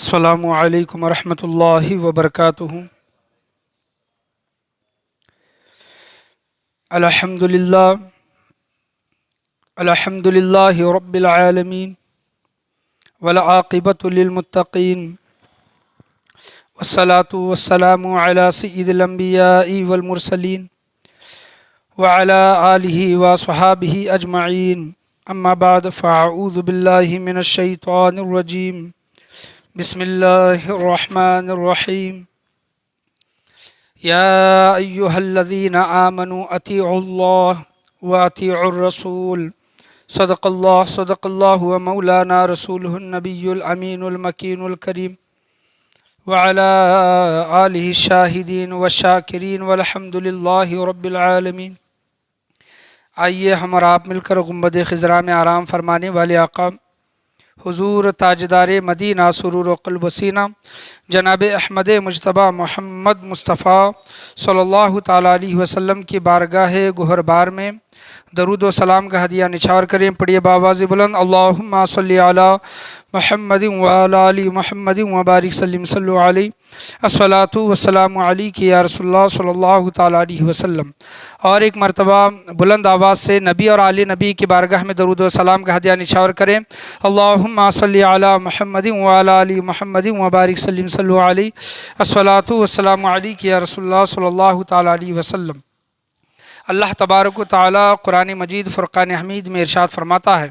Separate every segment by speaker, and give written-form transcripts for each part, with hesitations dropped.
Speaker 1: السلام علیکم ورحمۃ اللہ وبرکاتہ۔ الحمد للہ رب العالمین والعاقبۃ للمتقین والصلاة والسلام علی سید الانبیاء والمرسلین وعلی آلہ وصحابہ اجمعین، اما بعد فاعوذ باللہ من الشیطان الرجیم، بسم اللہ الرحمن الرحیم۔ یا ایہا الذین آمنوا اطیعوا اللہ واطیعوا الرسول، صدق اللہ و مولانا رسولہ النبی الامین المکین الکریم، وعلی آلہ الشاہدین والشاکرین والحمد للہ رب العالمین۔ آئیے ہم اور آپ مل کر گنبد خضرا میں آرام فرمانے والے آقا حضور تاجدار مدینہ سرور و قلب و سینہ جناب احمد مجتبیٰ محمد مصطفیٰ صلی اللہ تعالیٰ علیہ وسلم کی بارگاہ گہر بار میں درود و سلام کا ہدیہ نچھار کریں۔ پڑھیے باواز بلند، اللہم صلی علی محمد وعلی آل محمد وبارک سلم صلو علیہ، الصلاۃ والسلام علیک یا رسول اللہ صلی اللہ تعالیٰ علیہ وسلم۔ اور ایک مرتبہ بلند آواز سے نبی اور آل نبی کی بارگاہ میں درود و سلام کا ہدیہ نچھاور کریں۔ اللہم صلی علی محمد وعلی آل محمد وبارک سلم صلو علیہ، الصلاۃ والسلام علیک یا رسول اللہ صلی اللہ تعالیٰ علیہ وسلم۔ اللہ تبارک و تعالیٰ قرآن مجید فرقان حمید میں ارشاد فرماتا ہے،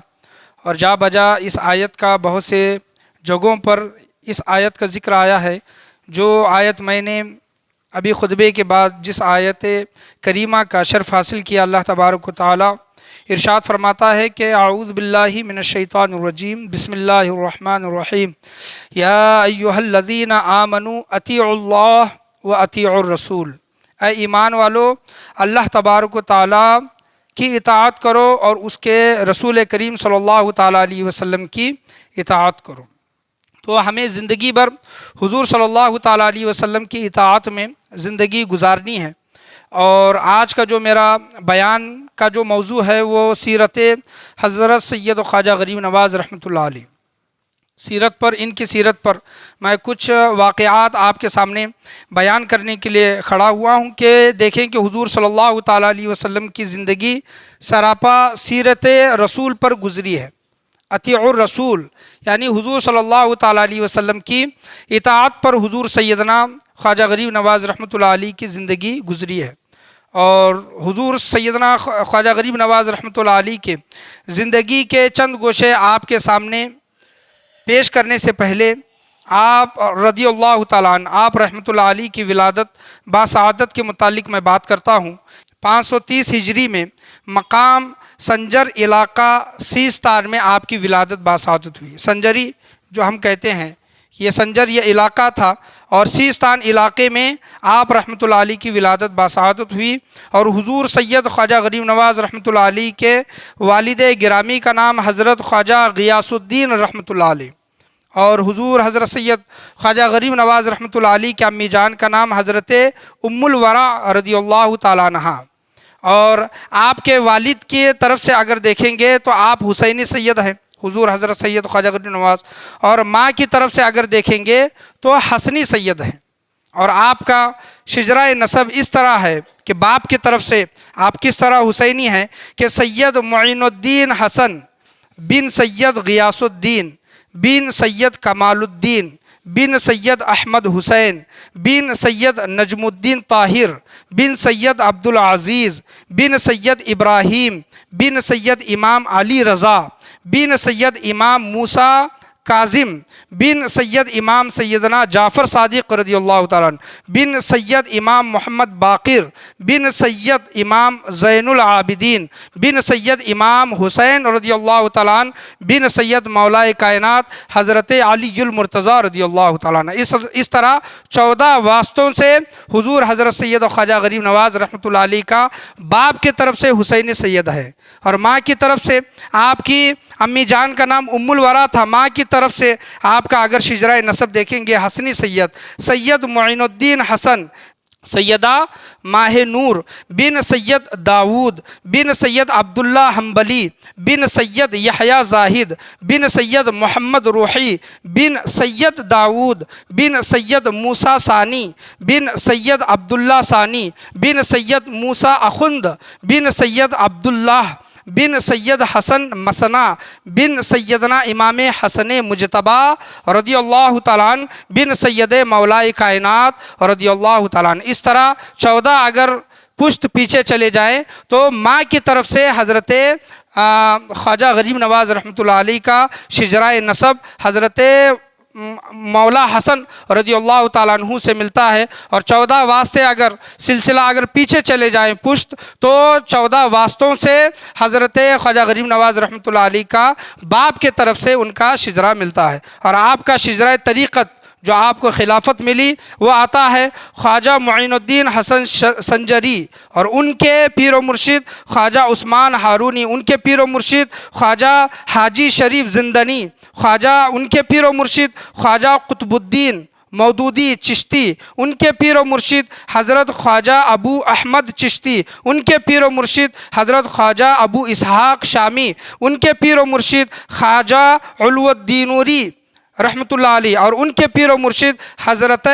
Speaker 1: اور جا بجا اس آیت کا بہت سے جگہوں پر اس آیت کا ذکر آیا ہے۔ جو آیت میں نے ابھی خطبے کے بعد جس آیت کریمہ کا شرف حاصل کیا، اللہ تبارک و تعالیٰ ارشاد فرماتا ہے کہ اعوذ باللہ من الشیطان الرجیم، بسم اللہ الرحمن الرحیم، یا ایہا الذین آمنوا اطیعوا اللہ و اطیعوا الرسول، اے ایمان والو اللہ تبارک و تعالیٰ کی اطاعت کرو اور اس کے رسول کریم صلی اللہ تعالیٰ علیہ وسلم کی اطاعت کرو۔ تو ہمیں زندگی بھر حضور صلی اللہ تعالیٰ علیہ وسلم کی اطاعت میں زندگی گزارنی ہے۔ اور آج کا جو میرا بیان کا جو موضوع ہے وہ سیرت حضرت سید خواجہ غریب نواز رحمۃ اللہ علیہ، سیرت پر، ان کی سیرت پر میں کچھ واقعات آپ کے سامنے بیان کرنے کے لیے کھڑا ہوا ہوں کہ دیکھیں کہ حضور صلی اللہ تعالیٰ علیہ وسلم کی زندگی سراپا سیرت رسول پر گزری ہے۔ اطیعوا الرسول یعنی حضور صلی اللہ تعالیٰ علیہ وسلم کی اطاعت پر حضور سیدنا خواجہ غریب نواز رحمۃ اللہ علیہ کی زندگی گزری ہے۔ اور حضور سیدنا خواجہ غریب نواز رحمۃ اللہ علیہ کے زندگی کے چند گوشے آپ کے سامنے پیش کرنے سے پہلے آپ رضی اللہ تعالیٰ عنہ، آپ رحمۃ اللہ علیہ کی ولادت باسعادت کے متعلق میں بات کرتا ہوں۔ 530 ہجری میں مقام سنجر علاقہ سیستان میں آپ کی ولادت باسعادت ہوئی۔ سنجری جو ہم کہتے ہیں، یہ سنجر یہ علاقہ تھا، اور سیستان علاقے میں آپ رحمۃ اللہ علیہ کی ولادت باسعادت ہوئی۔ اور حضور سید خواجہ غریب نواز رحمۃ اللہ علیہ کے والد گرامی کا نام حضرت خواجہ غیاث الدین رحمۃ اللہ علیہ، اور حضور حضرت سید خواجہ غریب نواز رحمۃ اللہ علیہ کے امی جان کا نام حضرت ام الورا رضی اللہ تعالیٰ عنہا۔ اور آپ کے والد کی طرف سے اگر دیکھیں گے تو آپ حسینی سید ہیں، حضور حضرت سید خواجہ غریب نواز، اور ماں کی طرف سے اگر دیکھیں گے تو حسنی سید ہیں۔ اور آپ کا شجرہ نسب اس طرح ہے کہ باپ کی طرف سے آپ کس طرح حسینی ہیں کہ سید معین الدین حسن بن سید غیاث الدین بن سید کمال الدین بن سید احمد حسین بن سید نجم الدین طاہر بن سید عبدالعزیز بن سید ابراہیم بن سید امام علی رضا بن سید امام موسیٰ کاظم بن سید امام سیدنا جعفر صادق رضی اللہ تعالیٰ عنہ بن سید امام محمد باقر بن سید امام زین العابدین بن سید امام حسین رضی اللہ تعالیٰ عنہ بن سید مولائے کائنات حضرت علی المرتضیٰ رضی اللہ تعالیٰ عنہ۔ اس طرح 14 واسطوں سے حضور حضرت سید خواجہ غریب نواز رحمۃ اللہ علیہ کا باپ کی طرف سے حسینی سید ہے، اور ماں کی طرف سے آپ کی امی جان کا نام ام الورا تھا۔ ماں کی طرف سے آپ کا اگر شجرہ نسب دیکھیں گے حسنی سید، سید معین الدین حسن سیدہ ماہ نور بن سید داود بن سید عبداللہ حنبلی بن سید یحییٰ زاہد بن سید محمد روحی بن سید داود بن سید موسیٰ ثانی بن سید عبداللہ ثانی بن سید موسیٰ اخند بن سید عبداللہ بن سید حسن مثنا بن سیدنا امام حسن مجتبی رضی اللہ تعالیٰ عنہ بن سید مولائے کائنات رضی اللہ تعالیٰ عنہ۔ اس طرح 14 اگر پشت پیچھے چلے جائیں تو ماں کی طرف سے حضرت خواجہ غریب نواز رحمۃ اللہ علیہ کا شجرۂ نسب حضرت مولا حسن رضی اللہ تعالیٰ عنہ سے ملتا ہے، اور 14 واسطے اگر سلسلہ اگر پیچھے چلے جائیں پشت تو 14 واسطوں سے حضرت خواجہ غریب نواز رحمۃ اللہ علیہ کا باپ کے طرف سے ان کا شجرہ ملتا ہے۔ اور آپ کا شجرۂ طریقت جو آپ کو خلافت ملی وہ آتا ہے خواجہ معین الدین حسن سنجری، اور ان کے پیر و مرشد خواجہ عثمان ہارونی، ان کے پیر و مرشد خواجہ حاجی شریف زندنی، خواجہ ان کے پیر و مرشد خواجہ قطب الدین مودودی چشتی، ان کے پیر و مرشد حضرت خواجہ ابو احمد چشتی، ان کے پیر و مرشد حضرت خواجہ ابو اسحاق شامی، ان کے پیر و مرشد خواجہ علو الدینوری رحمۃ اللہ علیہ، اور ان کے پیر و مرشد حضرت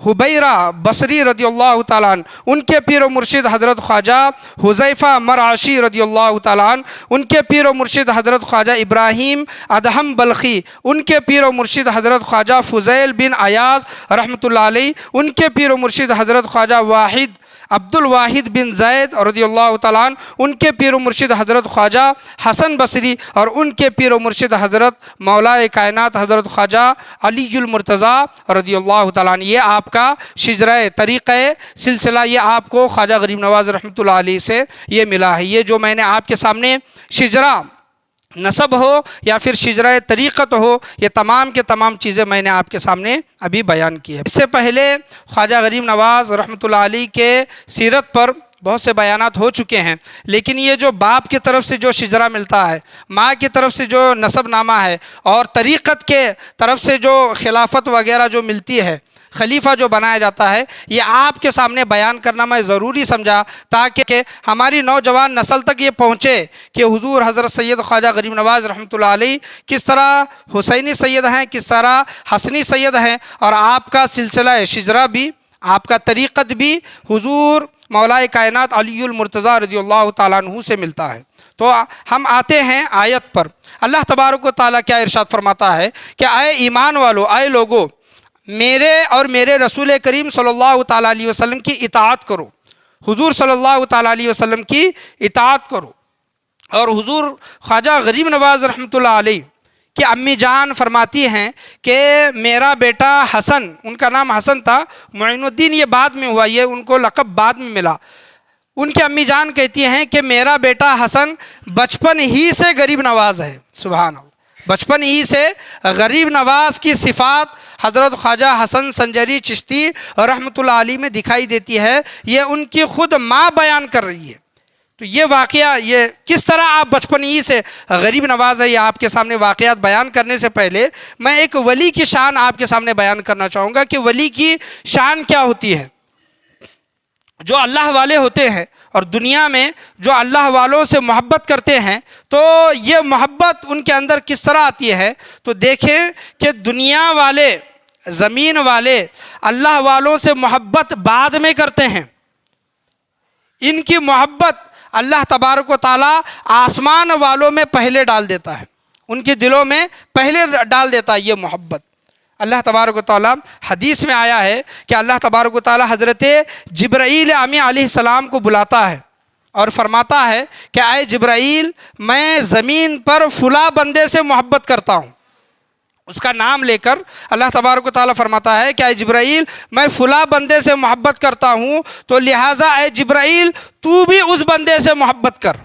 Speaker 1: حبیرہ بصری رضی اللہ تعالیٰ عنہ، ان کے پیر و مرشد حضرت خواجہ حذیفہ مرعشی رضی اللہ تعالیٰ عنہ، ان کے پیر و مرشد حضرت خواجہ ابراہیم ادہم بلخی، ان کے پیر و مرشد حضرت خواجہ فضیل بن ایاز رحمۃ اللہ علیہ، ان کے پیر و مرشد حضرت خواجہ واحد عبد الواحد بن زید رضی اللہ تعالیٰ عنہ، ان کے پیر و مرشد حضرت خواجہ حسن بصری، اور ان کے پیر و مرشد حضرت مولائے کائنات حضرت خواجہ علی المرتضیٰ رضی اللہ تعالیٰ عنہ۔ یہ آپ کا شجرۂ طریقہ سلسلہ، یہ آپ کو خواجہ غریب نواز رحمۃ اللہ علیہ سے یہ ملا ہے۔ یہ جو میں نے آپ کے سامنے شجرہ نسب ہو یا پھر شجرۂ طریقت ہو، یہ تمام کے تمام چیزیں میں نے آپ کے سامنے ابھی بیان کی ہے۔ اس سے پہلے خواجہ غریب نواز رحمۃ اللہ علیہ کے سیرت پر بہت سے بیانات ہو چکے ہیں، لیکن یہ جو باپ کی طرف سے جو شجرہ ملتا ہے، ماں کی طرف سے جو نسب نامہ ہے، اور طریقت کے طرف سے جو خلافت وغیرہ جو ملتی ہے، خلیفہ جو بنایا جاتا ہے، یہ آپ کے سامنے بیان کرنا میں ضروری سمجھا تاکہ ہماری نوجوان نسل تک یہ پہنچے کہ حضور حضرت سید خواجہ غریب نواز رحمۃ اللہ علیہ کس طرح حسینی سید ہیں، کس طرح حسنی سید ہیں، اور آپ کا سلسلہ شجرہ بھی، آپ کا طریقت بھی حضور مولائے کائنات علی المرتضیٰ رضی اللہ تعالیٰ عنہ سے ملتا ہے۔ تو ہم آتے ہیں آیت پر۔ اللہ تبارک و تعالیٰ کیا ارشاد فرماتا ہے کہ اے ایمان والو، اے لوگو، میرے اور میرے رسول کریم صلی اللہ تعالیٰ علیہ وسلم کی اطاعت کرو، حضور صلی اللہ تعالیٰ علیہ وسلم کی اطاعت کرو۔ اور حضور خواجہ غریب نواز رحمۃ اللہ علیہ کہ امی جان فرماتی ہیں کہ میرا بیٹا حسن، ان کا نام حسن تھا، معین الدین یہ بعد میں ہوا، یہ ان کو لقب بعد میں ملا۔ ان کی امی جان کہتی ہیں کہ میرا بیٹا حسن بچپن ہی سے غریب نواز ہے۔ سبحان اللہ، بچپن ہی سے غریب نواز کی صفات حضرت خواجہ حسن سنجری چشتی رحمۃ اللہ علیہ میں دکھائی دیتی ہے، یہ ان کی خود ماں بیان کر رہی ہے۔ تو یہ واقعہ، یہ کس طرح آپ بچپن ہی سے غریب نواز ہے، یہ آپ کے سامنے واقعات بیان کرنے سے پہلے میں ایک ولی کی شان آپ کے سامنے بیان کرنا چاہوں گا کہ ولی کی شان کیا ہوتی ہے۔ جو اللہ والے ہوتے ہیں اور دنیا میں جو اللہ والوں سے محبت کرتے ہیں، تو یہ محبت ان کے اندر کس طرح آتی ہے، تو دیکھیں کہ دنیا والے، زمین والے اللہ والوں سے محبت بعد میں کرتے ہیں، ان کی محبت اللہ تبارک و تعالیٰ آسمان والوں میں پہلے ڈال دیتا ہے، ان کے دلوں میں پہلے ڈال دیتا ہے یہ محبت۔ اللہ تبارک و تعالیٰ حدیث میں آیا ہے کہ اللہ تبارک و تعالیٰ حضرت جبرائیل امی علیہ السلام کو بلاتا ہے اور فرماتا ہے کہ اے جبرائیل، میں زمین پر فلاں بندے سے محبت کرتا ہوں۔ اس کا نام لے کر اللہ تبارک و تعالیٰ فرماتا ہے کہ اے جبرائیل، میں فلاں بندے سے محبت کرتا ہوں، تو لہٰذا اے جبرائیل تو بھی اس بندے سے محبت کر،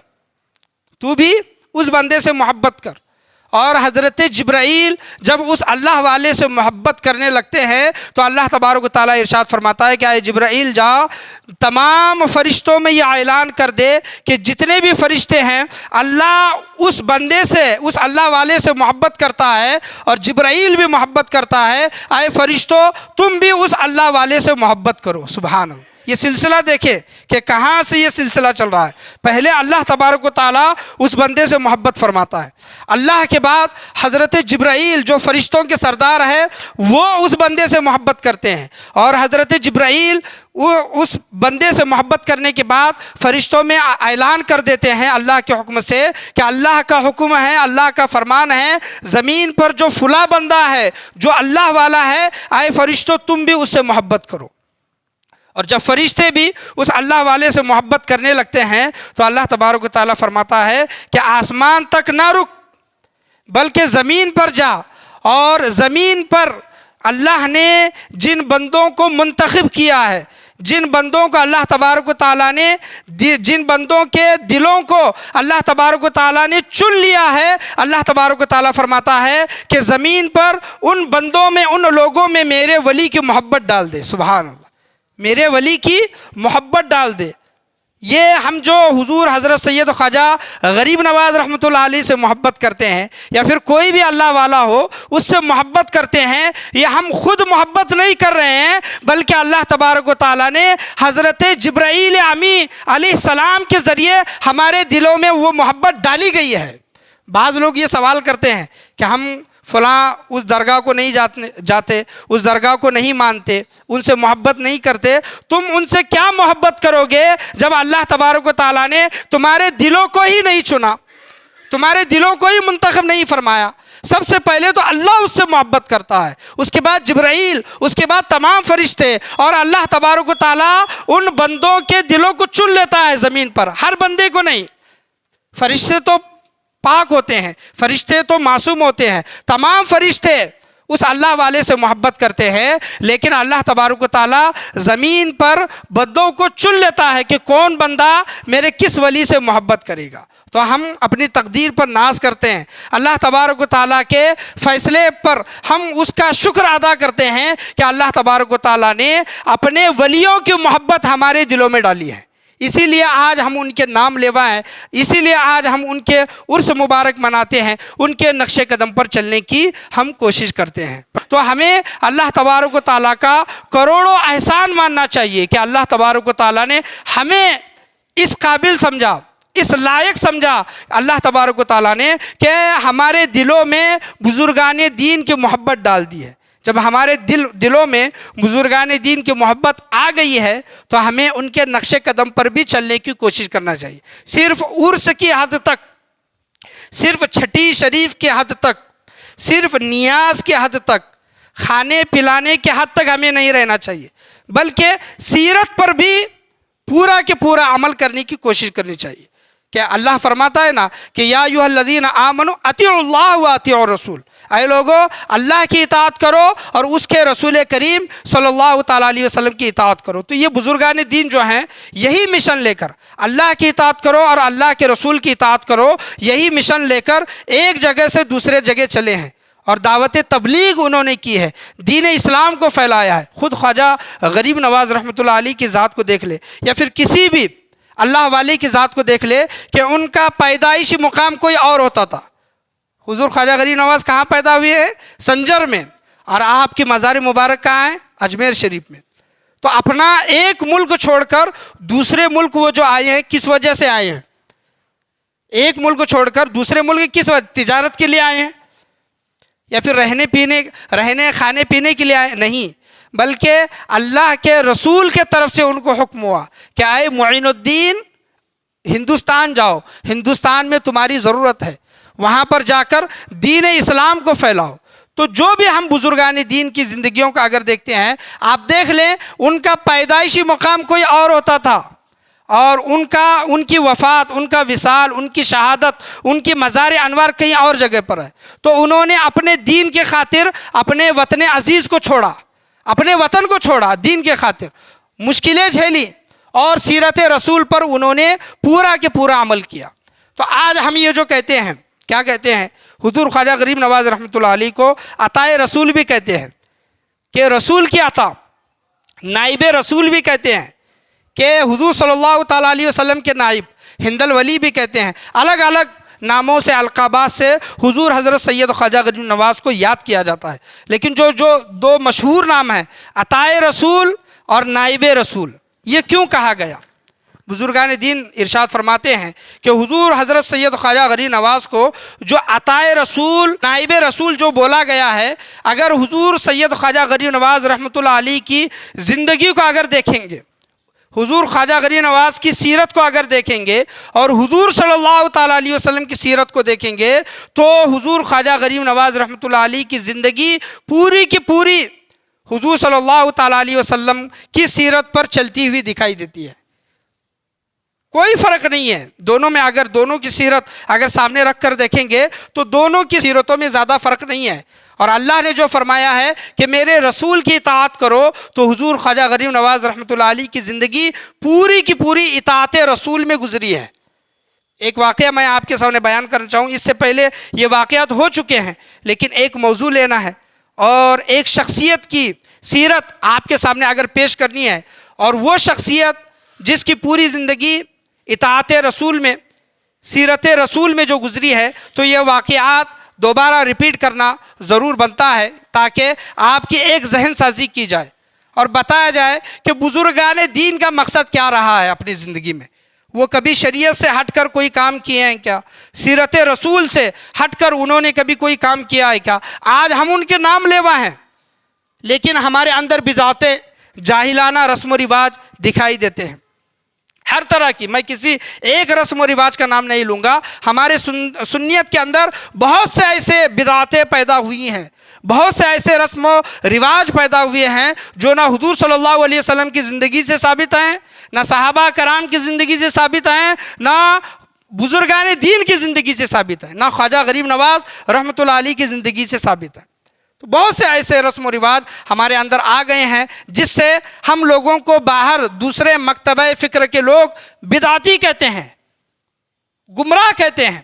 Speaker 1: تو بھی اس بندے سے محبت کر۔ اور حضرت جبرائیل جب اس اللہ والے سے محبت کرنے لگتے ہیں تو اللہ تبارک و تعالیٰ ارشاد فرماتا ہے کہ اے جبرائیل جاؤ تمام فرشتوں میں یہ اعلان کر دے کہ جتنے بھی فرشتے ہیں اللہ اس بندے سے اس اللہ والے سے محبت کرتا ہے اور جبرائیل بھی محبت کرتا ہے، اے فرشتوں تم بھی اس اللہ والے سے محبت کرو۔ سبحان اللہ، یہ سلسلہ دیکھیں کہ کہاں سے یہ سلسلہ چل رہا ہے۔ پہلے اللہ تبارک و تعالیٰ اس بندے سے محبت فرماتا ہے، اللہ کے بعد حضرت جبرائیل جو فرشتوں کے سردار ہے وہ اس بندے سے محبت کرتے ہیں، اور حضرت جبرائیل اس بندے سے محبت کرنے کے بعد فرشتوں میں اعلان کر دیتے ہیں اللہ کے حکم سے کہ اللہ کا حکم ہے، اللہ کا فرمان ہے، زمین پر جو فلاں بندہ ہے جو اللہ والا ہے، اے فرشتوں تم بھی اس سے محبت کرو۔ اور جب فرشتے بھی اس اللہ والے سے محبت کرنے لگتے ہیں تو اللہ تبارک و تعالیٰ فرماتا ہے کہ آسمان تک نہ رک بلکہ زمین پر جا، اور زمین پر اللہ نے جن بندوں کو منتخب کیا ہے، جن بندوں کو اللہ تبارک و تعالیٰ نے جن بندوں کے دلوں کو اللہ تبارک و تعالیٰ نے چن لیا ہے، اللہ تبارک و تعالیٰ فرماتا ہے کہ زمین پر ان بندوں میں ان لوگوں میں میرے ولی کی محبت ڈال دے۔ سبحان اللہ، میرے ولی کی محبت ڈال دے۔ یہ ہم جو حضور حضرت سید خواجہ غریب نواز رحمۃ اللہ علیہ سے محبت کرتے ہیں یا پھر کوئی بھی اللہ والا ہو اس سے محبت کرتے ہیں، یہ ہم خود محبت نہیں کر رہے ہیں بلکہ اللہ تبارک و تعالیٰ نے حضرت جبرائیل امی علیہ السلام کے ذریعے ہمارے دلوں میں وہ محبت ڈالی گئی ہے۔ بعض لوگ یہ سوال کرتے ہیں کہ ہم فلاں اس درگاہ کو نہیں جاتے، اس درگاہ کو نہیں مانتے، ان سے محبت نہیں کرتے۔ تم ان سے کیا محبت کرو گے جب اللہ تبارک و تعالیٰ نے تمہارے دلوں کو ہی نہیں چنا، تمہارے دلوں کو ہی منتخب نہیں فرمایا؟ سب سے پہلے تو اللہ اس سے محبت کرتا ہے، اس کے بعد جبرائیل، اس کے بعد تمام فرشتے، اور اللہ تبارک و تعالیٰ ان بندوں کے دلوں کو چن لیتا ہے زمین پر، ہر بندے کو نہیں۔ فرشتے تو پاک ہوتے ہیں، فرشتے تو معصوم ہوتے ہیں، تمام فرشتے اس اللہ والے سے محبت کرتے ہیں، لیکن اللہ تبارک و تعالیٰ زمین پر بندوں کو چن لیتا ہے کہ کون بندہ میرے کس ولی سے محبت کرے گا۔ تو ہم اپنی تقدیر پر ناز کرتے ہیں، اللہ تبارک و تعالیٰ کے فیصلے پر ہم اس کا شکر ادا کرتے ہیں کہ اللہ تبارک و تعالیٰ نے اپنے ولیوں کی محبت ہمارے دلوں میں ڈالی ہے۔ اسی لیے آج ہم ان کے نام لیوا ہیں، اسی لیے آج ہم ان کے عرس مبارک مناتے ہیں، ان کے نقش قدم پر چلنے کی ہم کوشش کرتے ہیں۔ تو ہمیں اللہ تبارک و تعالیٰ کا کروڑوں احسان ماننا چاہیے کہ اللہ تبارک و تعالیٰ نے ہمیں اس قابل سمجھا، اس لائق سمجھا اللہ تبارک و تعالیٰ نے کہ ہمارے دلوں میں بزرگان دین کی محبت ڈال دی ہے۔ جب ہمارے دلوں میں بزرگان دین کی محبت آ گئی ہے تو ہمیں ان کے نقش قدم پر بھی چلنے کی کوشش کرنا چاہیے۔ صرف عرس کی حد تک، صرف چھٹی شریف کے حد تک، صرف نیاز کے حد تک، کھانے پلانے کے حد تک ہمیں نہیں رہنا چاہیے، بلکہ سیرت پر بھی پورا کے پورا عمل کرنے کی کوشش کرنی چاہیے۔ کہ اللہ فرماتا ہے نا کہ یا ایھا الذین آمنوا اطیعوا اللہ واطیعوا الرسول، اے لوگو اللہ کی اطاعت کرو اور اس کے رسول کریم صلی اللہ تعالیٰ علیہ وسلم کی اطاعت کرو۔ تو یہ بزرگان دین جو ہیں یہی مشن لے کر اللہ کی اطاعت کرو اور اللہ کے رسول کی اطاعت کرو، یہی مشن لے کر ایک جگہ سے دوسرے جگہ چلے ہیں اور دعوت تبلیغ انہوں نے کی ہے، دین اسلام کو پھیلایا ہے۔ خود خواجہ غریب نواز رحمۃ اللہ علیہ کی ذات کو دیکھ لے یا پھر کسی بھی اللہ والے کی ذات کو دیکھ لے کہ ان کا پیدائشی مقام کوئی اور ہوتا تھا۔ حضور خواجہ غریب نواز کہاں پیدا ہوئے ہیں؟ سنجر میں، اور آپ کی مزار مبارک کہاں ہے؟ اجمیر شریف میں۔ تو اپنا ایک ملک چھوڑ کر دوسرے ملک وہ جو آئے ہیں کس وجہ سے آئے ہیں؟ ایک ملک چھوڑ کر دوسرے ملک کس وجہ؟ تجارت کے لیے آئے ہیں یا پھر رہنے کھانے پینے کے لیے آئے؟ نہیں، بلکہ اللہ کے رسول کے طرف سے ان کو حکم ہوا کہ اے معین الدین ہندوستان جاؤ، ہندوستان میں تمہاری ضرورت ہے، وہاں پر جا کر دین اسلام کو پھیلاؤ۔ تو جو بھی ہم بزرگان دین کی زندگیوں کا اگر دیکھتے ہیں، آپ دیکھ لیں ان کا پیدائشی مقام کوئی اور ہوتا تھا، اور ان کی وفات، ان کا وصال، ان کی شہادت، ان کی مزار انوار کہیں اور جگہ پر ہے۔ تو انہوں نے اپنے دین کے خاطر اپنے وطن عزیز کو چھوڑا، اپنے وطن کو چھوڑا، دین کے خاطر مشکلیں جھیلی اور سیرت رسول پر انہوں نے پورا کے پورا عمل کیا۔ تو آج ہم یہ جو کہتے ہیں، کیا کہتے ہیں؟ حضور خواجہ غریب نواز رحمۃ اللہ علیہ کو عطائے رسول بھی کہتے ہیں کہ رسول کی عطا، نائب رسول بھی کہتے ہیں کہ حضور صلی اللہ تعالیٰ علیہ وسلم کے نائب، ہند الولی بھی کہتے ہیں، الگ الگ ناموں سے، القابات سے حضور حضرت سید خواجہ غریب نواز کو یاد کیا جاتا ہے۔ لیکن جو دو مشہور نام ہیں، عطائے رسول اور نائب رسول، یہ کیوں کہا گیا؟ بزرگان دین ارشاد فرماتے ہیں کہ حضور حضرت سید خواجہ غریب نواز کو جو عطائے رسول، نائب رسول جو بولا گیا ہے، اگر حضور سید خواجہ غریب نواز رحمۃ اللہ علیہ کی زندگی کو اگر دیکھیں گے، حضور خواجہ غریب نواز کی سیرت کو اگر دیکھیں گے اور حضور صلی اللہ تعالیٰ علیہ وسلم کی سیرت کو دیکھیں گے، تو حضور خواجہ غریب نواز رحمۃ اللہ علیہ کی زندگی پوری کی پوری حضور صلی اللہ تعالیٰ علیہ وسلم کی سیرت پر چلتی ہوئی دکھائی دیتی ہے۔ کوئی فرق نہیں ہے دونوں میں، اگر دونوں کی سیرت اگر سامنے رکھ کر دیکھیں گے تو دونوں کی سیرتوں میں زیادہ فرق نہیں ہے۔ اور اللہ نے جو فرمایا ہے کہ میرے رسول کی اطاعت کرو، تو حضور خواجہ غریب نواز رحمۃ اللہ علیہ کی زندگی پوری کی پوری اطاعت رسول میں گزری ہے۔ ایک واقعہ میں آپ کے سامنے بیان کرنا چاہوں، اس سے پہلے یہ واقعات ہو چکے ہیں، لیکن ایک موضوع لینا ہے اور ایک شخصیت کی سیرت آپ کے سامنے اگر پیش کرنی ہے، اور وہ شخصیت جس کی پوری زندگی اطاعت رسول میں، سیرت رسول میں جو گزری ہے، تو یہ واقعات دوبارہ ریپیٹ کرنا ضرور بنتا ہے تاکہ آپ کی ایک ذہن سازی کی جائے اور بتایا جائے کہ بزرگان دین کا مقصد کیا رہا ہے اپنی زندگی میں۔ وہ کبھی شریعت سے ہٹ کر کوئی کام کیے ہیں کیا؟ سیرت رسول سے ہٹ کر انہوں نے کبھی کوئی کام کیا ہے کیا؟ آج ہم ان کے نام لیوا ہیں، لیکن ہمارے اندر بدعتیں، جاہلانہ رسم و رواج دکھائی دیتے ہیں، ہر طرح کی۔ میں کسی ایک رسم و رواج کا نام نہیں لوں گا، ہمارے سنیت کے اندر بہت سے ایسے بدعتیں پیدا ہوئی ہیں، بہت سے ایسے رسم و رواج پیدا ہوئے ہیں جو نہ حضور صلی اللہ علیہ وسلم کی زندگی سے ثابت ہیں، نہ صحابہ کرام کی زندگی سے ثابت ہیں، نہ بزرگان دین کی زندگی سے ثابت ہیں، نہ خواجہ غریب نواز رحمۃ اللہ علیہ کی زندگی سے ثابت ہیں۔ تو بہت سے ایسے رسم و رواج ہمارے اندر آ گئے ہیں جس سے ہم لوگوں کو باہر دوسرے مکتبہ فکر کے لوگ بدعتی کہتے ہیں، گمراہ کہتے ہیں۔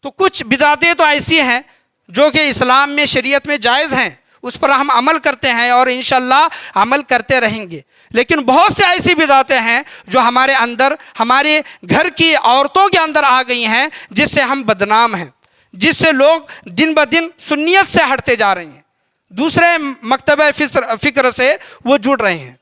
Speaker 1: تو کچھ بدعتیں تو ایسی ہیں جو کہ اسلام میں، شریعت میں جائز ہیں، اس پر ہم عمل کرتے ہیں اور انشاءاللہ عمل کرتے رہیں گے۔ لیکن بہت سے ایسی بدعتیں ہیں جو ہمارے اندر، ہمارے گھر کی عورتوں کے اندر آ گئی ہیں، جس سے ہم بدنام ہیں، جس سے لوگ دن بدن سنیت سے ہٹتے جا رہے ہیں، دوسرے مکتبہ فکر سے وہ جڑ رہے ہیں۔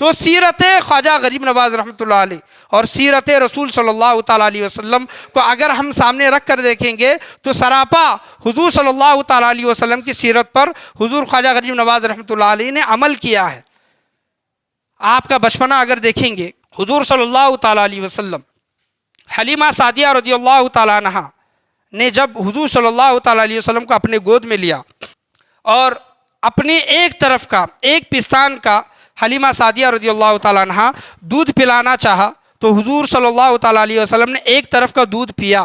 Speaker 1: تو سیرت خواجہ غریب نواز رحمۃ اللہ علیہ اور سیرت رسول صلی اللہ تعالیٰ علیہ وسلم کو اگر ہم سامنے رکھ کر دیکھیں گے تو سراپا حضور صلی اللہ تعالیٰ علیہ وسلم کی سیرت پر حضور خواجہ غریب نواز رحمۃ اللہ علیہ نے عمل کیا ہے۔ آپ کا بچپنا اگر دیکھیں گے، حضور صلی اللہ تعالیٰ علیہ وسلم، حلیمہ سعدیہ رضی اللہ تعالیٰ عنہا نے جب حضور صلی اللہ تعالیٰ علیہ وسلم کو اپنے گود میں لیا اور اپنے ایک طرف کا، ایک پستان کا حلیمہ سعدیہ رضی اللہ تعالیٰ عنہ دودھ پلانا چاہا، تو حضور صلی اللہ تعالیٰ علیہ وسلم نے ایک طرف کا دودھ پیا،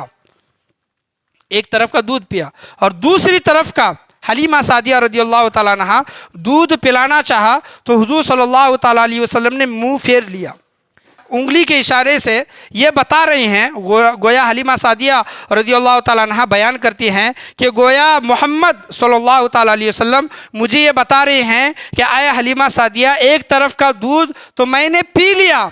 Speaker 1: ایک طرف کا دودھ پیا، اور دوسری طرف کا حلیمہ سعدیہ رضی اللہ تعالیٰ عنہ دودھ پلانا چاہا تو حضور صلی اللہ تعالیٰ علیہ وسلم نے منہ پھیر لیا۔ انگلی کے اشارے سے یہ بتا رہے ہیں، گویا حلیمہ سعدیہ رضی اللہ تعالیٰ عنہ بیان کرتی ہیں کہ گویا محمد صلی اللہ تعالیٰ علیہ وسلم مجھے یہ بتا رہے ہیں کہ اے حلیمہ سعدیہ، ایک طرف کا دودھ تو میں نے پی لیا،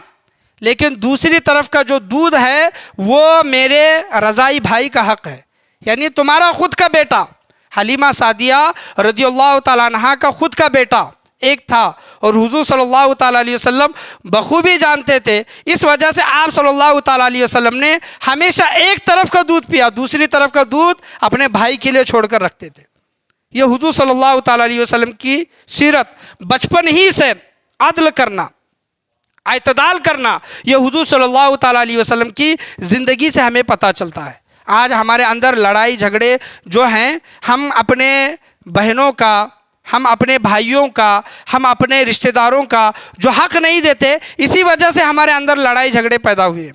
Speaker 1: لیکن دوسری طرف کا جو دودھ ہے وہ میرے رضائی بھائی کا حق ہے، یعنی تمہارا خود کا بیٹا، حلیمہ سعدیہ رضی اللہ تعالیٰ عنہ کا خود کا بیٹا ایک تھا، اور حضور صلی اللہ تعالیٰ علیہ وسلم بخوبی جانتے تھے، اس وجہ سے آپ صلی اللہ تعالیٰ علیہ وسلم نے ہمیشہ ایک طرف کا دودھ پیا، دوسری طرف کا دودھ اپنے بھائی کے لیے چھوڑ کر رکھتے تھے۔ یہ حضور صلی اللہ تعالیٰ علیہ وسلم کی سیرت، بچپن ہی سے عدل کرنا، اعتدال کرنا، یہ حضور صلی اللہ تعالیٰ علیہ وسلم کی زندگی سے ہمیں پتہ چلتا ہے۔ آج ہمارے اندر لڑائی جھگڑے جو ہیں، ہم اپنے بہنوں کا، ہم اپنے بھائیوں کا، ہم اپنے رشتہ داروں کا جو حق نہیں دیتے، اسی وجہ سے ہمارے اندر لڑائی جھگڑے پیدا ہوئے ہیں۔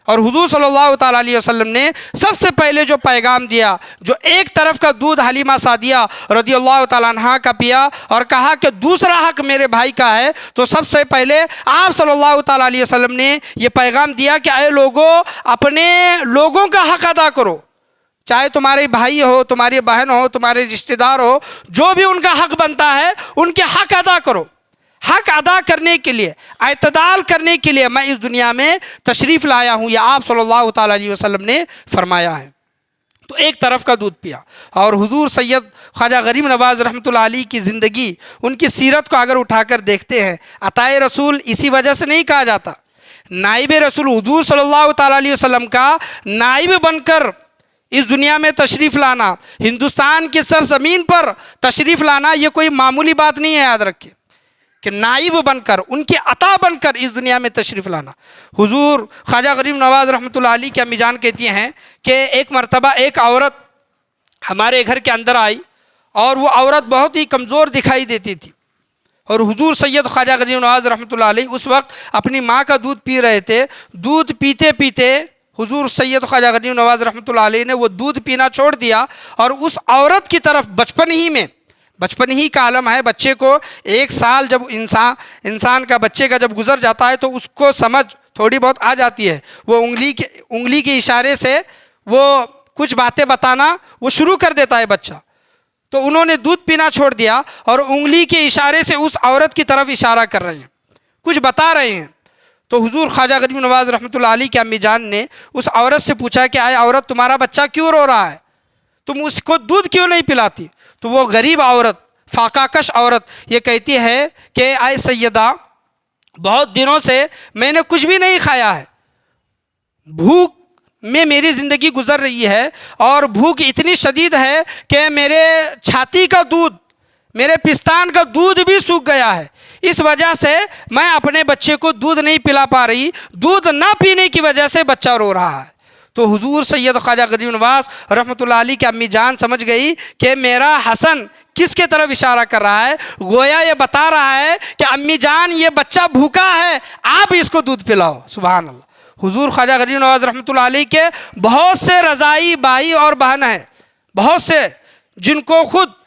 Speaker 1: اور حضور صلی اللہ تعالیٰ علیہ وسلم نے سب سے پہلے جو پیغام دیا، جو ایک طرف کا دودھ حلیمہ سعدیہ رضی اللہ تعالیٰ عنہ کا پیا اور کہا کہ دوسرا حق میرے بھائی کا ہے، تو سب سے پہلے آپ صلی اللہ تعالیٰ علیہ وسلم نے یہ پیغام دیا کہ اے لوگوں، اپنے لوگوں کا حق ادا کرو، چاہے تمہارے بھائی ہو، تمہاری بہن ہو، تمہارے رشتہ دار ہو، جو بھی ان کا حق بنتا ہے ان کے حق ادا کرو۔ حق ادا کرنے کے لیے، اعتدال کرنے کے لیے میں اس دنیا میں تشریف لایا ہوں، یہ آپ صلی اللہ تعالیٰ علیہ وسلم نے فرمایا ہے۔ تو ایک طرف کا دودھ پیا۔ اور حضور سید خواجہ غریب نواز رحمۃ اللہ علیہ کی زندگی، ان کی سیرت کو اگر اٹھا کر دیکھتے ہیں، عطائے رسول اسی وجہ سے نہیں کہا جاتا۔ نائب رسول حضور صلی اللہ تعالیٰ علیہ وسلم کا نائب بن کر اس دنیا میں تشریف لانا، ہندوستان کی سرزمین پر تشریف لانا، یہ کوئی معمولی بات نہیں ہے، یاد رکھیں کہ نائب بن کر، ان کی عطا بن کر اس دنیا میں تشریف لانا۔ حضور خواجہ غریب نواز رحمۃ اللہ علیہ کی امی جان کہتی ہیں کہ ایک مرتبہ ایک عورت ہمارے گھر کے اندر آئی، اور وہ عورت بہت ہی کمزور دکھائی دیتی تھی، اور حضور سید خواجہ غریب نواز رحمۃ اللہ علیہ اس وقت اپنی ماں کا دودھ پی رہے تھے۔ دودھ پیتے پیتے حضور سید خواجہ غریب نواز رحمۃ اللہ علیہ نے وہ دودھ پینا چھوڑ دیا، اور اس عورت کی طرف بچپن ہی کا عالم ہے، بچے کو 1 سال جب انسان کا، بچے کا جب گزر جاتا ہے تو اس کو سمجھ تھوڑی بہت آ جاتی ہے، وہ انگلی کے اشارے سے وہ کچھ باتیں بتانا وہ شروع کر دیتا ہے بچہ۔ تو انہوں نے دودھ پینا چھوڑ دیا اور انگلی کے اشارے سے اس عورت کی طرف اشارہ کر رہے ہیں، کچھ بتا رہے ہیں۔ تو حضور خواجہ غریب نواز رحمۃ اللہ علیہ کی امی جان نے اس عورت سے پوچھا کہ آئے عورت، تمہارا بچہ کیوں رو رہا ہے؟ تم اس کو دودھ کیوں نہیں پلاتی؟ تو وہ غریب عورت، فاقہ کش عورت یہ کہتی ہے کہ آئے سیدہ، بہت دنوں سے میں نے کچھ بھی نہیں کھایا ہے، بھوک میں میری زندگی گزر رہی ہے، اور بھوک اتنی شدید ہے کہ میرے چھاتی کا دودھ، میرے پستان کا دودھ بھی سوکھ گیا ہے، اس وجہ سے میں اپنے بچے کو دودھ نہیں پلا پا رہی، دودھ نہ پینے کی وجہ سے بچہ رو رہا ہے۔ تو حضور سید خواجہ غریب نواز رحمۃ اللہ علیہ کی امی جان سمجھ گئی کہ میرا حسن کس کے طرف اشارہ کر رہا ہے، گویا یہ بتا رہا ہے کہ امی جان یہ بچہ بھوکا ہے، آپ اس کو دودھ پلاؤ۔ سبحان اللہ۔ حضور خواجہ غریب نواز رحمۃ اللہ علیہ کے بہت سے رضائی بھائی اور بہن ہیں، بہت سے، جن کو خود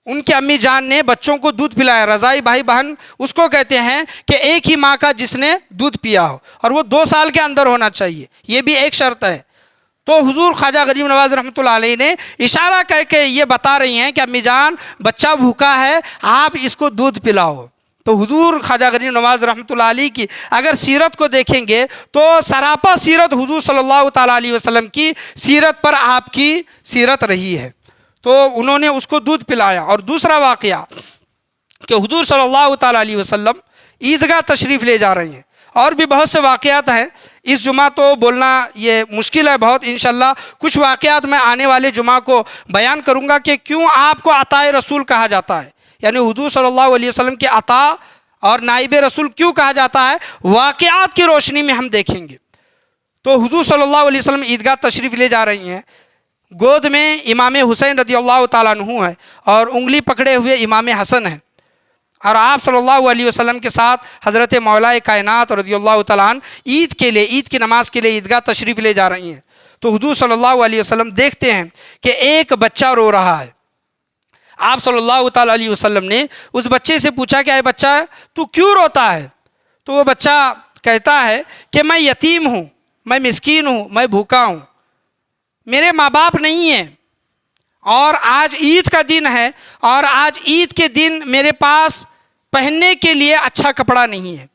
Speaker 1: ان کی امی جان نے بچوں کو دودھ پلایا۔ رضائی بھائی بہن اس کو کہتے ہیں کہ ایک ہی ماں کا جس نے دودھ پیا ہو، اور وہ 2 سال کے اندر ہونا چاہیے، یہ بھی ایک شرط ہے۔ تو حضور خواجہ غریب نواز رحمۃ اللہ علیہ نے اشارہ کر کے یہ بتا رہی ہیں کہ امی جان بچہ بھوکا ہے، آپ اس کو دودھ پلاؤ۔ تو حضور خواجہ غریب نواز رحمۃ اللہ علیہ کی اگر سیرت کو دیکھیں گے تو سراپا سیرت حضور صلی اللہ تعالیٰ علیہ وسلم کی سیرت پر آپ کی سیرت رہی ہے۔ تو انہوں نے اس کو دودھ پلایا۔ اور دوسرا واقعہ کہ حضور صلی اللہ تعالیٰ علیہ وسلم عیدگاہ تشریف لے جا رہے ہیں، اور بھی بہت سے واقعات ہیں، اس جمعہ تو بولنا یہ مشکل ہے بہت، انشاءاللہ کچھ واقعات میں آنے والے جمعہ کو بیان کروں گا کہ کیوں آپ کو عطائے رسول کہا جاتا ہے، یعنی حضور صلی اللہ علیہ وسلم کے عطا اور نائب رسول کیوں کہا جاتا ہے، واقعات کی روشنی میں ہم دیکھیں گے۔ تو حضور صلی اللہ علیہ وسلم عیدگاہ تشریف لے جا رہی ہیں، گود میں امام حسین رضی اللہ تعالیٰ عنہ ہے، اور انگلی پکڑے ہوئے امام حسن ہیں، اور آپ صلی اللہ علیہ وسلم کے ساتھ حضرت مولا کائنات رضی اللہ تعالیٰ عنہ عید کے لیے، عید کی نماز کے لیے عیدگاہ تشریف لے جا رہی ہیں۔ تو حضور صلی اللہ علیہ وسلم دیکھتے ہیں کہ ایک بچہ رو رہا ہے۔ آپ صلی اللہ تعالیٰ علیہ وسلم نے اس بچے سے پوچھا کہ اے بچہ تو کیوں روتا ہے؟ تو وہ بچہ کہتا ہے کہ میں یتیم ہوں، میں مسکین ہوں، میں بھوکا ہوں، میرے ماں باپ نہیں ہیں، اور آج عید کا دن ہے، اور آج عید کے دن میرے پاس پہننے کے لیے اچھا کپڑا نہیں ہے۔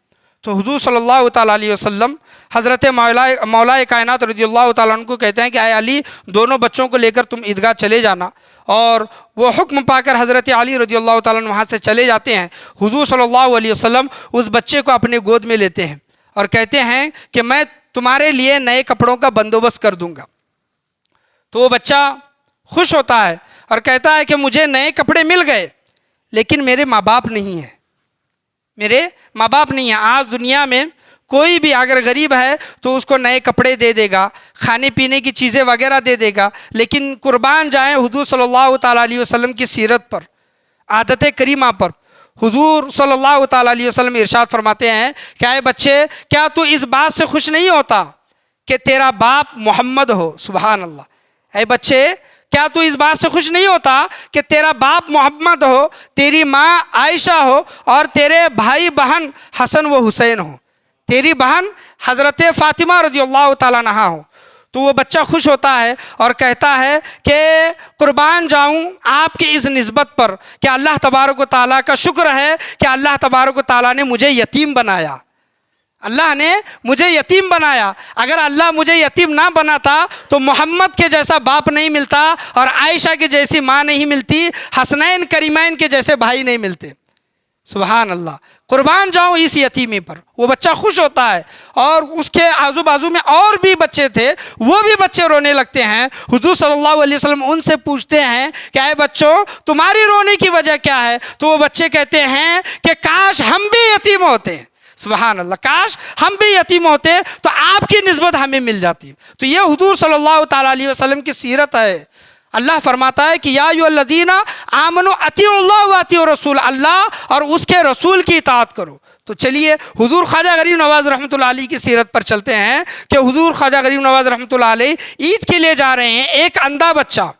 Speaker 1: تو حضور صلی اللہ تعالیٰ علیہ وسلم حضرت مولا کائنات رضی اللہ تعالیٰ عنہ کو کہتے ہیں کہ اے علی، دونوں بچوں کو لے کر تم عیدگاہ چلے جانا، اور وہ حکم پا کر حضرت علی رضی اللہ تعالیٰ عنہ وہاں سے چلے جاتے ہیں۔ حضور صلی اللہ علیہ وسلم اس بچے کو اپنے گود میں لیتے ہیں اور کہتے ہیں کہ میں تمہارے لیے نئے کپڑوں کا بندوبست کر دوں گا۔ تو وہ بچہ خوش ہوتا ہے اور کہتا ہے کہ مجھے نئے کپڑے مل گئے، لیکن میرے ماں باپ نہیں ہیں، میرے ماں باپ نہیں ہیں۔ آج دنیا میں کوئی بھی اگر غریب ہے تو اس کو نئے کپڑے دے دے گا، کھانے پینے کی چیزیں وغیرہ دے دے گا، لیکن قربان جائیں حضور صلی اللہ تعالیٰ علیہ وسلم کی سیرت پر، عادت کریمہ پر۔ حضور صلی اللہ تعالیٰ علیہ وسلم ارشاد فرماتے ہیں کہ اے بچے، کیا تو اس بات سے خوش نہیں ہوتا کہ تیرا باپ محمد ہو؟ سبحان اللہ۔ اے بچے، کیا تو اس بات سے خوش نہیں ہوتا کہ تیرا باپ محمد ہو، تیری ماں عائشہ ہو، اور تیرے بھائی بہن حسن و حسین ہو، تیری بہن حضرت فاطمہ رضی اللہ تعالیٰ عنہا ہو؟ تو وہ بچہ خوش ہوتا ہے اور کہتا ہے کہ قربان جاؤں آپ کی اس نسبت پر کہ اللہ تبارک و تعالیٰ کا شکر ہے کہ اللہ تبارک و تعالیٰ نے مجھے یتیم بنایا، اللہ نے مجھے یتیم بنایا۔ اگر اللہ مجھے یتیم نہ بناتا تو محمد کے جیسا باپ نہیں ملتا اور عائشہ کے جیسی ماں نہیں ملتی، حسنین کریمین کے جیسے بھائی نہیں ملتے۔ سبحان اللہ، قربان جاؤں اس یتیمی پر۔ وہ بچہ خوش ہوتا ہے اور اس کے آزو بازو میں اور بھی بچے تھے، وہ بھی بچے رونے لگتے ہیں۔ حضور صلی اللہ علیہ وسلم ان سے پوچھتے ہیں کہ اے بچوں تمہاری رونے کی وجہ کیا ہے؟ تو وہ بچے کہتے ہیں کہ کاش ہم بھی یتیم ہوتے ہیں۔ سبحان اللہ، کاش ہم بھی یتیم ہوتے تو آپ کی نسبت ہمیں مل جاتی۔ تو یہ حضور صلی اللہ تعالیٰ علیہ وسلم کی سیرت ہے۔ اللہ فرماتا ہے کہ یا ایھا الذین آمنوا اطیعوا اللہ واطیعوا الرسول، اللہ اور اس کے رسول کی اطاعت کرو۔ تو چلیے حضور خواجہ غریب نواز رحمۃ اللہ علیہ کی سیرت پر چلتے ہیں کہ حضور خواجہ غریب نواز رحمۃ اللہ علیہ عید کے لیے جا رہے ہیں۔ ایک اندھا بچہ،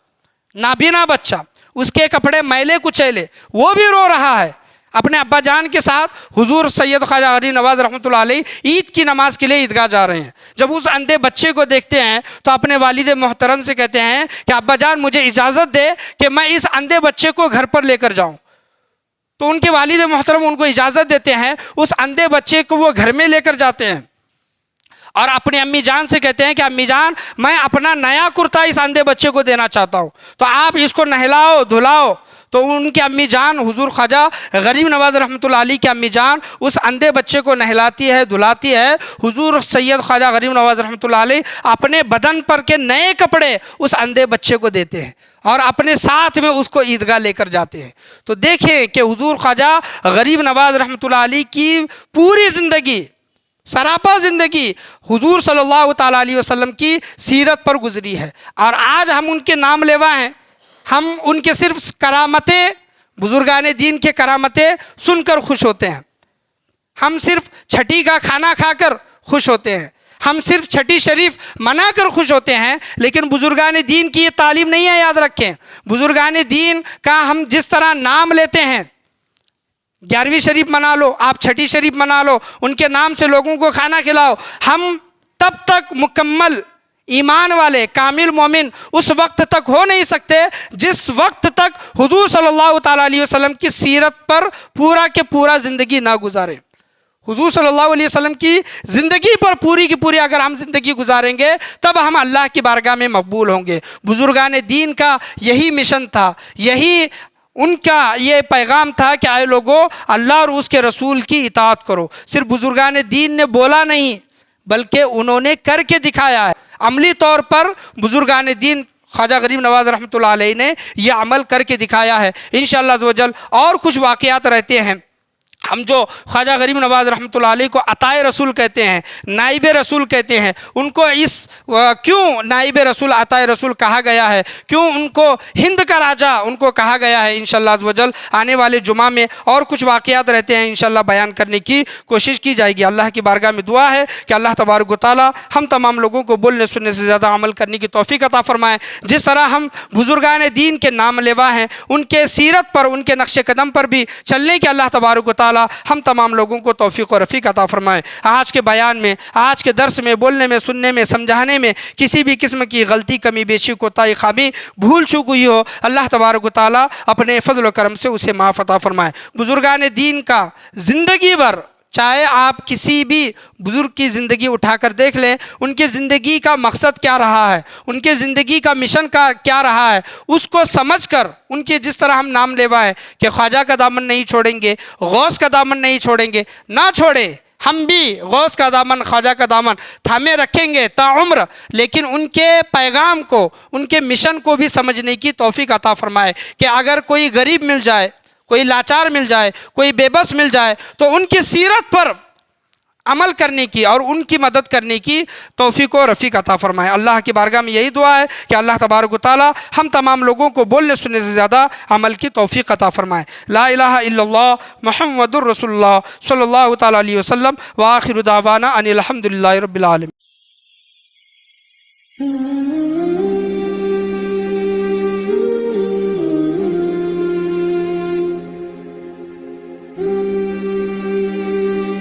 Speaker 1: نابینا بچہ، اس کے کپڑے میلے کچیلے، وہ بھی رو رہا ہے اپنے ابا جان کے ساتھ۔ حضور سید خواجہ غریب نواز رحمۃ اللہ علیہ عید کی نماز کے لیے عیدگاہ جا رہے ہیں۔ جب اس اندھے بچے کو دیکھتے ہیں تو اپنے والد محترم سے کہتے ہیں کہ ابا جان مجھے اجازت دے کہ میں اس اندھے بچے کو گھر پر لے کر جاؤں۔ تو ان کے والد محترم ان کو اجازت دیتے ہیں، اس اندھے بچے کو وہ گھر میں لے کر جاتے ہیں اور اپنی امی جان سے کہتے ہیں کہ امی جان میں اپنا نیا کرتا اس اندھے بچے کو دینا چاہتا ہوں، تو آپ اس کو نہلاؤ دھلاؤ۔ تو ان کی امی جان حضور خواجہ غریب نواز رحمۃ اللہ علیہ کی امی جان اس اندھے بچے کو نہلاتی ہے دھلاتی ہے۔ حضور سید خواجہ غریب نواز رحمۃ اللہ علیہ اپنے بدن پر کے نئے کپڑے اس اندھے بچے کو دیتے ہیں اور اپنے ساتھ میں اس کو عیدگاہ لے کر جاتے ہیں۔ تو دیکھیں کہ حضور خواجہ غریب نواز رحمۃ اللہ علیہ کی پوری زندگی، سراپا زندگی حضور صلی اللہ تعالیٰ علیہ وسلم کی سیرت پر گزری ہے، اور آج ہم ان کے نام لیوا ہیں۔ ہم ان کے صرف کرامتیں، بزرگان دین کے کرامتیں سن کر خوش ہوتے ہیں، ہم صرف چھٹی کا کھانا کھا کر خوش ہوتے ہیں، ہم صرف چھٹی شریف منا کر خوش ہوتے ہیں، لیکن بزرگان دین کی یہ تعلیم نہیں ہے۔ یاد رکھیں، بزرگان دین کا ہم جس طرح نام لیتے ہیں، 11ویں شریف منا لو، آپ چھٹی شریف منا لو، ان کے نام سے لوگوں کو کھانا کھلاؤ، ہم تب تک مکمل ایمان والے کامل مومن اس وقت تک ہو نہیں سکتے جس وقت تک حضور صلی اللہ تعالیٰ علیہ وسلم کی سیرت پر پورا کے پورا زندگی نہ گزاریں۔ حضور صلی اللہ علیہ وسلم کی زندگی پر پوری کی پوری اگر ہم زندگی گزاریں گے تب ہم اللہ کی بارگاہ میں مقبول ہوں گے۔ بزرگان دین کا یہی مشن تھا، یہی ان کا یہ پیغام تھا کہ اے لوگو اللہ اور اس کے رسول کی اطاعت کرو۔ صرف بزرگان دین نے بولا نہیں بلکہ انہوں نے کر کے دکھایا ہے۔ عملی طور پر بزرگان دین خواجہ غریب نواز رحمۃ اللہ علیہ نے یہ عمل کر کے دکھایا ہے۔ انشاءاللہ عز و جل اور کچھ واقعات رہتے ہیں۔ ہم جو خواجہ غریب نواز رحمۃ اللہ علیہ کو عطائے رسول کہتے ہیں، نائب رسول کہتے ہیں، ان کو کیوں نائب رسول عطائے رسول کہا گیا ہے، کیوں ان کو ہند کا راجہ ان کو کہا گیا ہے، انشاءاللہ عز و جل آنے والے جمعہ میں اور کچھ واقعات رہتے ہیں انشاءاللہ بیان کرنے کی کوشش کی جائے گی۔ اللہ کی بارگاہ میں دعا ہے کہ اللہ تبارک و تعالی ہم تمام لوگوں کو بولنے سننے سے زیادہ عمل کرنے کی توفیق عطا فرمائے۔ جس طرح ہم بزرگان دین کے نام لیوا ہیں، ان کے سیرت پر، ان کے نقش قدم پر بھی چلنے کے اللہ تبارک و تعالی ہم تمام لوگوں کو توفیق و رفیق عطا فرمائے۔ آج کے بیان میں، آج کے درس میں، بولنے میں، سننے میں، سمجھانے میں کسی بھی قسم کی غلطی، کمی بیشی، کوتاہی، خامی، بھول چوک ہوئی ہو، اللہ تبارک و تعالی اپنے فضل و کرم سے اسے معاف عطا فرمائے۔ بزرگان دین کا زندگی بھر، چاہے آپ کسی بھی بزرگ کی زندگی اٹھا کر دیکھ لیں، ان کی زندگی کا مقصد کیا رہا ہے، ان کے زندگی کا مشن کیا رہا ہے، اس کو سمجھ کر ان کے جس طرح ہم نام لیوا ہے کہ خواجہ کا دامن نہیں چھوڑیں گے، غوث کا دامن نہیں چھوڑیں گے، نہ چھوڑیں، ہم بھی غوث کا دامن، خواجہ کا دامن تھامے رکھیں گے تا عمر، لیکن ان کے پیغام کو، ان کے مشن کو بھی سمجھنے کی توفیق عطا فرمائے کہ اگر کوئی غریب مل جائے، کوئی لاچار مل جائے، کوئی بے بس مل جائے تو ان کی سیرت پر عمل کرنے کی اور ان کی مدد کرنے کی توفیق و رفیق عطا فرمائے۔ اللہ کی بارگاہ میں یہی دعا ہے کہ اللہ تبارک و تعالی ہم تمام لوگوں کو بولنے سننے سے زیادہ عمل کی توفیق عطا فرمائے۔ لا الہ الا اللہ محمد الرسول اللہ صلی اللہ تعالی علیہ وسلم، وآخر دعوانا ان الحمد للہ رب العالمین۔